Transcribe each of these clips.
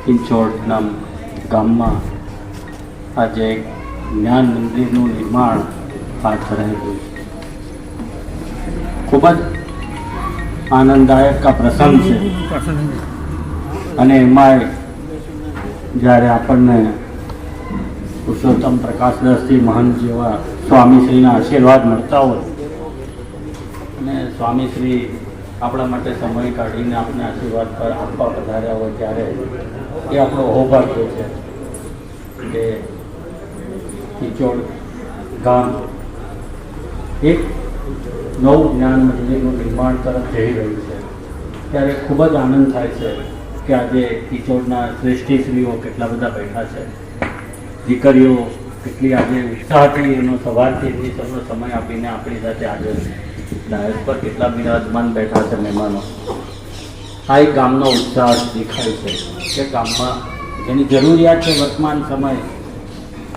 કિંચોડના ગામમાં આજે એક જ્ઞાન મંદિરનું નિર્માણ હાથ ધરાયેલું છે. ખૂબ જ આનંદદાયક આ પ્રસંગ છે અને એમાંય જ્યારે આપણને પુરુષોત્તમ પ્રકાશદાસજી મહંત જેવા સ્વામીશ્રીના આશીર્વાદ મળતા હોય અને સ્વામીશ્રી આપણા માટે સમય કાઢીને આપણે આશીર્વાદ પર આપવા પધાર્યા હોય ત્યારે એ આપણો સૌભાગ્ય છે કે કિંચોડ ગામ એક નવું જ્ઞાન મંદિરનું નિર્માણ તરફ જઈ રહ્યું છે. ત્યારે ખૂબ જ આનંદ થાય છે કે આજે કિંચોડના શ્રેષ્ઠીશ્રીઓ કેટલા બધા બેઠા છે, દીકરીઓ કેટલી આજે ઉત્સાહથી એનો સવારથી એમની સૌનો સમય આપીને આપણી સાથે આજે ડાયસ પર કેટલા બિરાજમાન બેઠા છે મહેમાનો. આ એક ગામનો ઉત્સાહ દેખાય છે કે ગામમાં જેની જરૂરિયાત છે વર્તમાન સમય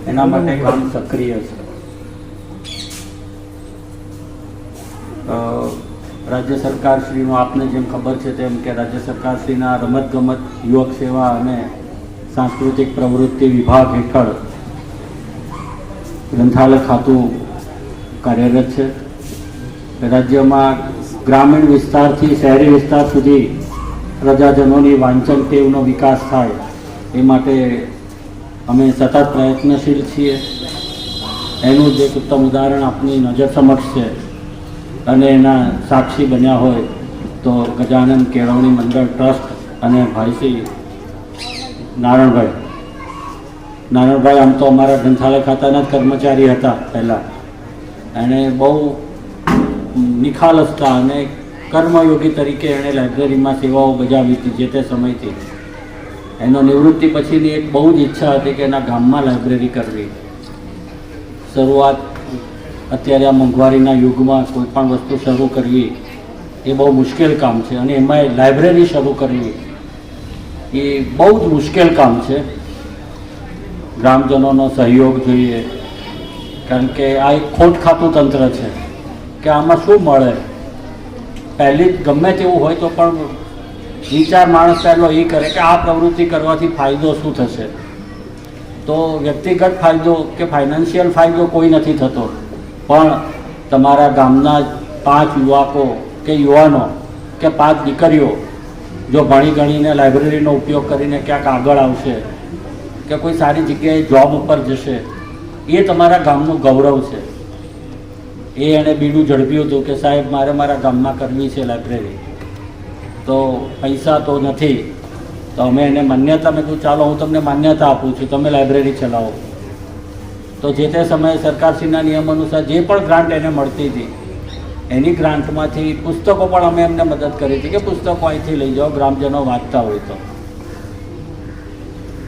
એના માટે ગામ સક્રિય છે. રાજ્ય સરકારશ્રીનું આપને જેમ ખબર છે તેમ કે રાજ્ય સરકારશ્રીના રમતગમત, યુવક સેવા અને સાંસ્કૃતિક પ્રવૃત્તિ વિભાગ હેઠળ ગ્રંથાલય ખાતું કાર્યરત છે. રાજ્યમાં ગ્રામીણ વિસ્તારથી શહેરી વિસ્તાર સુધી પ્રજાજનોની વાંચન ટેવનો વિકાસ થાય એ માટે અમે સતત પ્રયત્નશીલ છીએ. એનું જ એક ઉત્તમ ઉદાહરણ આપની નજર સમક્ષ છે અને એના સાક્ષી બન્યા હોય તો ગજાનંદ કેળવણી મંડળ ટ્રસ્ટ અને ભાઈશ્રી નારણભાઈ આમ તો અમારા ગ્રંથાલય ખાતાના જ કર્મચારી હતા પહેલાં. એણે બહુ નિખાલસતા અને કર્મયોગી તરીકે એણે લાઇબ્રેરીમાં સેવાઓ બજાવી હતી જે તે સમયથી. એનો નિવૃત્તિ પછીની એક બહુ જ ઈચ્છા હતી કે એના ગામમાં લાઇબ્રેરી કરવી. શરૂઆત અત્યારે આ મોંઘવારીના યુગમાં કોઈ પણ વસ્તુ શરૂ કરવી એ બહુ મુશ્કેલ કામ છે અને એમાંય લાઇબ્રેરી શરૂ કરવી એ બહુ જ મુશ્કેલ કામ છે. ગ્રામજનોનો સહયોગ જોઈએ કારણ કે આ એક ખોટ ખાતું તંત્ર છે કે આમાં શું મળે. પહેલી ગમે તેવું હોય તો પણ વિચાર માણસ પહેલો એ કરે કે આ પ્રવૃત્તિ કરવાથી ફાયદો શું થશે. તો વ્યક્તિગત ફાયદો કે ફાઇનાન્શિયલ ફાયદો કોઈ નથી થતો, પણ તમારા ગામના 5 યુવકો કે યુવાનો કે 5 દીકરીઓ જો ભણી ગણીને લાઇબ્રેરીનો ઉપયોગ કરીને ક્યાંક આગળ આવશે કે કોઈ સારી જગ્યાએ જોબ ઉપર જશે એ તમારા ગામનું ગૌરવ છે. એ એણે બીડું ઝડપ્યું હતું કે સાહેબ મારે મારા ગામમાં કરવી છે લાઇબ્રેરી, તો પૈસા તો નથી, તો અમે એને માન્યતા, મેં કહ્યું ચાલો હું તમને માન્યતા આપું છું, તમે લાઇબ્રેરી ચલાવો. તો જે તે સમયે સરકારશ્રીના નિયમ અનુસાર જે પણ ગ્રાન્ટ એને મળતી હતી એની ગ્રાન્ટમાંથી પુસ્તકો પણ અમે એમને મદદ કરી હતી કે પુસ્તકો અહીંથી લઈ જાઓ, ગ્રામજનો વાંચતા હોય તો.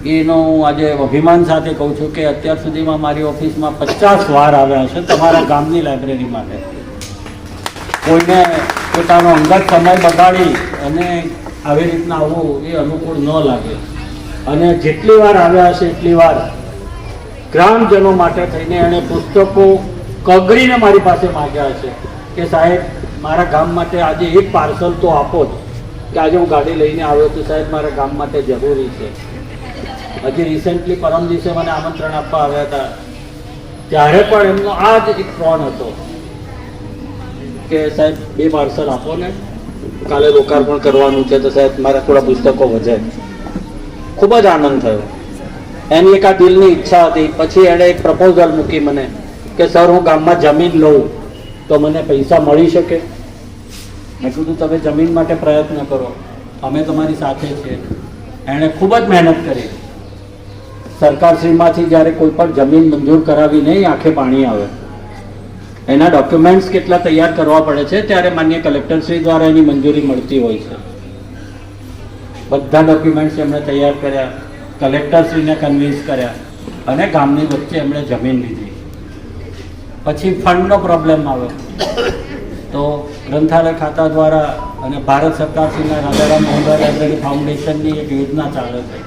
એનો હું આજે અભિમાન સાથે કહું છું કે અત્યાર સુધીમાં મારી ઓફિસમાં 50 વાર આવ્યા છે તમારા ગામની લાઇબ્રેરી માટે. કોઈને પોતાનો અંગત સમય બગાડી અને આવી રીતના આવવું એ અનુકૂળ ન લાગે. અને જેટલી વાર આવ્યા હશે એટલી વાર ગ્રામજનો માટે થઈને એણે પુસ્તકો કગરીને મારી પાસે માગ્યા છે કે સાહેબ મારા ગામ માટે આજે એક પાર્સલ તો આપો જ, કે આજે હું ગાડી લઈને આવ્યો તો સાહેબ મારા ગામ માટે જરૂરી છે. હજી રિસેન્ટલી પરમ દિવસે મને આમંત્રણ આપવા આવ્યા હતા ત્યારે પણ એમનો આ જ એક ફોન હતો કે સાહેબ 2 પાર્સલ આપો ને, કાલે લોકાર્પણ કરવાનું છે તો સાહેબ મારા થોડા પુસ્તકો વધે. ખૂબ જ આનંદ થયો. એની એક આ દિલની ઈચ્છા હતી. પછી એણે એક પ્રપોઝલ મૂકી મને કે સર હું ગામમાં જમીન લઉં તો મને પૈસા મળી શકે. મેં કીધું તમે જમીન માટે પ્રયત્ન કરો, અમે તમારી સાથે છીએ. એણે ખૂબ જ મહેનત કરી. સરકારશ્રીમાંથી જ્યારે કોઈ પણ જમીન મંજૂર કરાવી નહીં આંખે પાણી આવે. એના ડોક્યુમેન્ટ્સ કેટલા તૈયાર કરવા પડે છે ત્યારે માન્ય કલેક્ટરશ્રી દ્વારા એની મંજૂરી મળતી હોય છે. બધા ડોક્યુમેન્ટ્સ એમણે તૈયાર કર્યા, કલેક્ટરશ્રીને કન્વિન્સ કર્યા અને ગામની વચ્ચે એમણે જમીન લીધી. પછી ફંડનો પ્રોબ્લેમ આવ્યો તો ગ્રંથાલય ખાતા દ્વારા અને ભારત સરકારશ્રીના રાજારામ મોહન રાય લાઇબ્રેરી ફાઉન્ડેશનની એક યોજના ચાલે છે.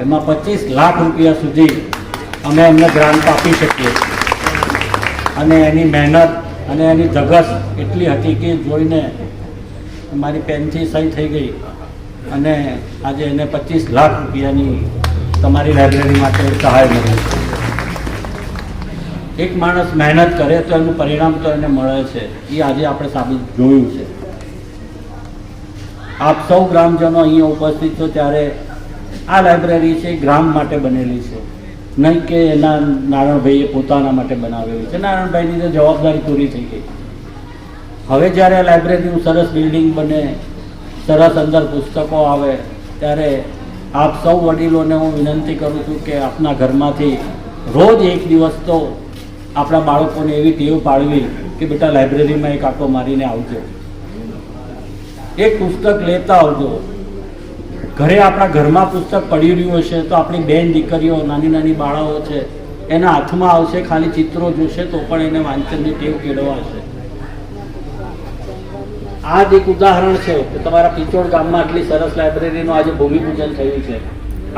એમાં 25 લાખ રૂપિયા સુધી અમે એમને ગ્રાન્ટ આપી શકીએ. અને એની મહેનત અને એની ધગશ એટલી હતી કે જોઈને મારી પેનથી સહી થઈ ગઈ અને આજે એને 25 લાખ રૂપિયાની તમારી લાઇબ્રેરી માટે સહાય મળે છે. એક માણસ મહેનત કરે તો એનું પરિણામ તો એને મળે છે, એ આજે આપણે સાબિત જોયું છે. આપ સૌ ગ્રામજનો અહીંયા ઉપસ્થિત છો ત્યારે આ લાઇબ્રેરી છે ગ્રામ માટે બનેલી છે, નહીં કે એના નારાયણભાઈએ પોતાના માટે બનાવેલી છે. નારાયણભાઈની તો જવાબદારી પૂરી થઈ ગઈ. હવે જ્યારે આ લાઇબ્રેરીનું સરસ બિલ્ડિંગ બને, સરસ અંદર પુસ્તકો આવે, ત્યારે આપ સૌ વડીલોને હું વિનંતી કરું છું કે આપના ઘરમાંથી રોજ એક દિવસ તો આપણા બાળકોને એવી ટેવ પાડવી કે બેટા લાઇબ્રેરીમાં એક આંટો મારીને આવજો, એક પુસ્તક લેતા આવજો. ઘરે આપણા ઘરમાં પુસ્તક પડી રહ્યું હશે તો આપણી બેન દીકરીઓ, નાની નાની બાળાઓ છે, એના હાથમાં આવશે, ખાલી ચિત્રો જોશે તો પણ એને વાંચનની ટેવ કેળવાશે. આ જ એક ઉદાહરણ છે કે તમારા પિચોડ ગામમાં આટલી સરસ લાઇબ્રેરીનું આજે ભૂમિપૂજન થયું છે.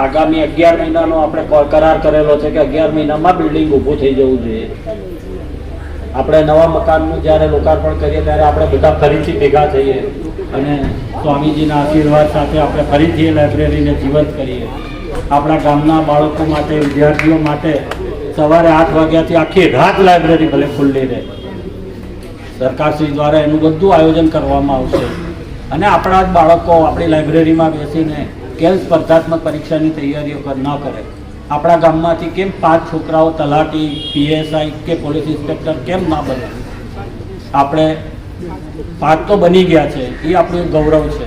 આગામી 11 મહિનાનો આપણે કરાર કરેલો છે કે 11 મહિનામાં બિલ્ડિંગ ઊભું થઈ જવું જોઈએ. આપણે નવા મકાનનું જ્યારે લોકાર્પણ કરીએ ત્યારે આપણે બધા ફરીથી ભેગા થઈએ અને સ્વામીજીના આશીર્વાદ સાથે આપણે ફરીથી એ લાઇબ્રેરીને જીવંત કરીએ. આપણા ગામના બાળકો માટે, વિદ્યાર્થીઓ માટે સવારે 8 વાગ્યાથી આખી રાત લાઇબ્રેરી ભલે ખુલ્લી રહે. સરકારશ્રી દ્વારા એનું બધું આયોજન કરવામાં આવશે અને આપણા જ બાળકો આપણી લાઇબ્રેરીમાં બેસીને કેમ સ્પર્ધાત્મક પરીક્ષાની તૈયારીઓ ન કરે. આપણા ગામમાંથી કેમ 5 છોકરાઓ તલાટી, પીએસઆઈ કે પોલીસ ઇન્સ્પેક્ટર કેમ ના બને? આપણે 5 તો બની ગયા છે, એ આપણું એક ગૌરવ છે.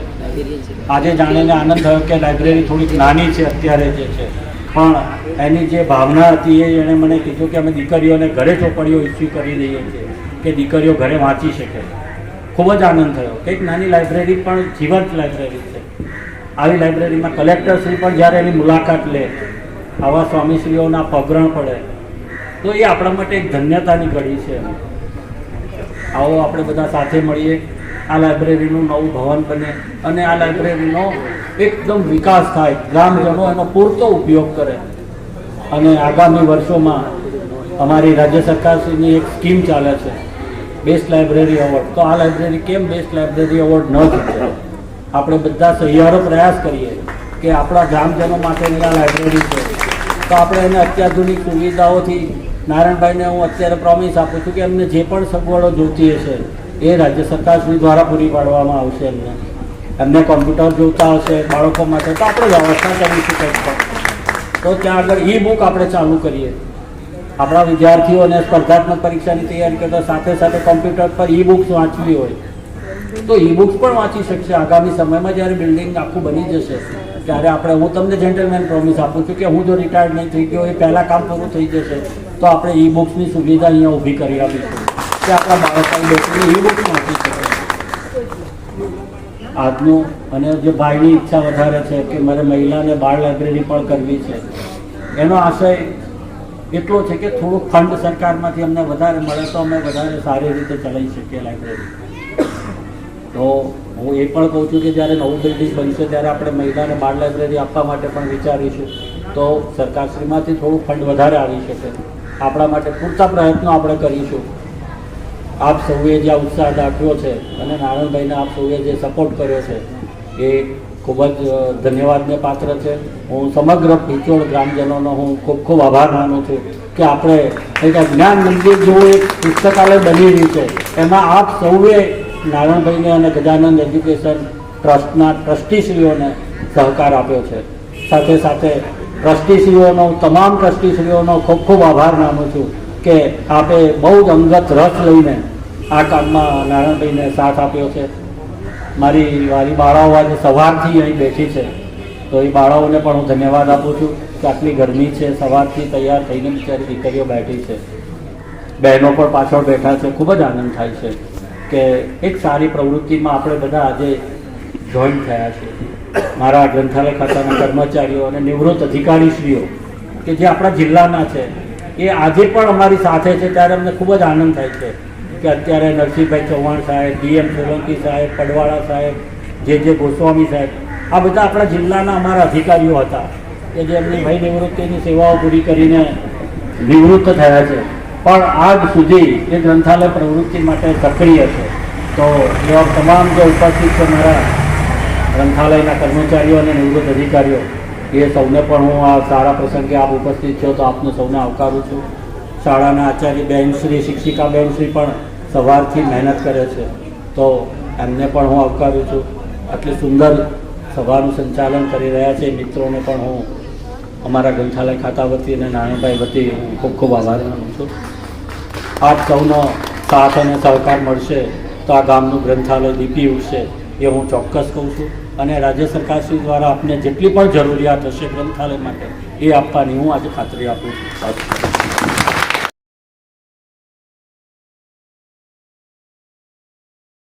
આજે જાણીને આનંદ થયો કે લાઇબ્રેરી થોડીક નાની છે અત્યારે જે છે, પણ એની જે ભાવના હતી એ એણે મને કીધું કે અમે દીકરીઓને ઘરે ચોપડીઓ ઇસ્યુ કરી દઈએ છીએ કે દીકરીઓ ઘરે વાંચી શકે. ખૂબ જ આનંદ થયો કે એક નાની લાઇબ્રેરી પણ જીવંત લાઇબ્રેરી છે. આવી લાઇબ્રેરીમાં કલેક્ટરશ્રી પણ જ્યારે એની મુલાકાત લે, આવા સ્વામીશ્રીઓના પગરણ પડે તો એ આપણા માટે એક ધન્યતાની ઘડી છે. આવો આપણે બધા સાથે મળીએ, આ લાઇબ્રેરીનું નવું ભવન બને અને આ લાઇબ્રેરીનો એકદમ વિકાસ થાય, ગ્રામજનો એનો પૂરતો ઉપયોગ કરે. અને આગામી વર્ષોમાં અમારી રાજ્ય સરકારશ્રીની એક સ્કીમ ચાલે છે, બેસ્ટ લાઇબ્રેરી એવોર્ડ. તો આ લાઇબ્રેરી કેમ બેસ્ટ લાઇબ્રેરી એવોર્ડ ન જીતે? આપણે બધા સહિયારો પ્રયાસ કરીએ કે આપણા ગ્રામજનો માટેની આ લાઇબ્રેરી છે તો આપણે એને અત્યાધુનિક સુવિધાઓથી, નારાયણભાઈને હું અત્યારે પ્રોમિસ આપું છું કે એમને જે પણ સગવડો જોતી હશે એ રાજ્ય સરકારશ્રી દ્વારા પૂરી પાડવામાં આવશે. એમને કોમ્પ્યુટર જોતા હશે બાળકો માટે તો આપણે વ્યવસ્થા કરીશું કંઈક. તો ત્યાં આગળ ઈ બુક આપણે ચાલુ કરીએ. આપણા વિદ્યાર્થીઓને સ્પર્ધાત્મક પરીક્ષાની તૈયારી કરતા સાથે સાથે કોમ્પ્યુટર પર ઈ બુક્સ વાંચવી હોય તો ઈ બુક્સ પણ વાંચી શકશે. આગામી સમયમાં જ્યારે બિલ્ડિંગ આખું બની જશે ત્યારે આપણે, હું તમને જેન્ટલમેન પ્રોમિસ આપું છું કે હું જો રિટાયર્ડ નહીં થઈ ગયો, એ પહેલાં કામ પૂરું થઈ જશે તો આપણે ઈ બુક્સની સુવિધા અહીંયા ઊભી કરી આપીશું કે આપણા બાળકોને બેસીને ઈ બુક્સ વાંચી શકે. આજનું અને જે ભાઈની ઈચ્છા વધારે છે કે મારે મહિલા અને બાળ લાઇબ્રેરી પણ કરવી છે, એનો આશય એટલો છે કે થોડુંક ફંડ સરકારમાંથી અમને વધારે મળે તો અમે વધારે સારી રીતે ચલાવી શકીએ લાઇબ્રેરી. તો હું એ પણ કહું છું કે જ્યારે નવું બિલ્ડિંગ બનશે ત્યારે આપણે મહિલા અને બાળ લાઇબ્રેરી આપવા માટે પણ વિચારીશું તો સરકારશ્રીમાંથી થોડું ફંડ વધારે આવી શકે. આપણા માટે પૂરતા પ્રયત્નો આપણે કરીશું. આપ સૌએ જે ઉત્સાહ દાખવ્યો છે અને નારાયણભાઈને આપ સૌએ જે સપોર્ટ કર્યો છે એ ખૂબ જ ધન્યવાદને પાત્ર છે. હું સમગ્ર પિચોડ ગ્રામજનોનો હું ખૂબ ખૂબ આભાર માનું છું કે આપણે એક જ્ઞાન મંદિર જેવું એક પુસ્તકાલય બની રહ્યું છે, એમાં આપ સૌએ નારાયણભાઈને અને ગજાનંદ એજ્યુકેશન ટ્રસ્ટના ટ્રસ્ટીશ્રીઓને સહકાર આપ્યો છે. સાથે સાથે ટ્રસ્ટીશ્રીઓનો, તમામ ટ્રસ્ટીશ્રીઓનો ખૂબ ખૂબ આભાર માનું છું કે આપે બહુ જ અંગત રસ લઈને આ કામમાં નારાયણભાઈને સાથ આપ્યો છે. મારી બાળાઓ આજે સવારથી અહીં બેઠી છે તો એ બાળાઓને પણ હું ધન્યવાદ આપું છું કે આટલી ગરમી છે, સવારથી તૈયાર થઈને બિચારી દીકરીઓ બેઠી છે, બહેનો પણ પાછળ બેઠા છે. ખૂબ જ આનંદ થાય છે કે એક સારી પ્રવૃત્તિમાં આપણે બધા આજે જોઈન થયા છીએ. મારા ગ્રંથાલય ખાતાના કર્મચારીઓ અને નિવૃત્ત અધિકારીશ્રીઓ કે જે આપણા જિલ્લાના છે એ આજે પણ અમારી સાથે છે ત્યારે અમને ખૂબ જ આનંદ થાય છે કે અત્યારે નરસિંહભાઈ ચૌહાણ સાહેબ, ડીએમ સોલંકી સાહેબ, પડવાળા સાહેબ, જે ગોસ્વામી સાહેબ, આ બધા આપણા જિલ્લાના અમારા અધિકારીઓ હતા કે જે એમની ભાઈ નિવૃત્તિની સેવાઓ પૂરી કરીને નિવૃત્ત થયા છે પણ આજ સુધી એ ગ્રંથાલય પ્રવૃત્તિ માટે સક્રિય છે. તો એવા તમામ જે ઉપસ્થિત છે મારા ગ્રંથાલયના કર્મચારીઓ અને નિવૃત્ત અધિકારીઓ એ સૌને પણ હું આ સારા પ્રસંગે આપ ઉપસ્થિત છો તો આપને સૌને આવકારું છું. શાળાના આચાર્ય બહેનશ્રી, શિક્ષિકા બહેનશ્રી પણ સવારથી મહેનત કરે છે તો એમને પણ હું આવકારું છું. આટલી સુંદર સભાનું સંચાલન કરી રહ્યા છે મિત્રોને પણ હું અમારા ગ્રંથાલય ખાતા વતી અને નાણાભાઈ વતી હું ખૂબ ખૂબ આભાર માનું છું. આપ સૌનો સાથ અને સહકાર મળશે તો આ ગામનું ગ્રંથાલય દીપી ઉઠશે એ હું ચોક્કસ કહું છું. અને રાજ્ય સરકારશ્રી દ્વારા આપને જેટલી પણ જરૂરિયાત હશે ગ્રંથાલય માટે એ આપવાની હું આજે ખાતરી આપું છું.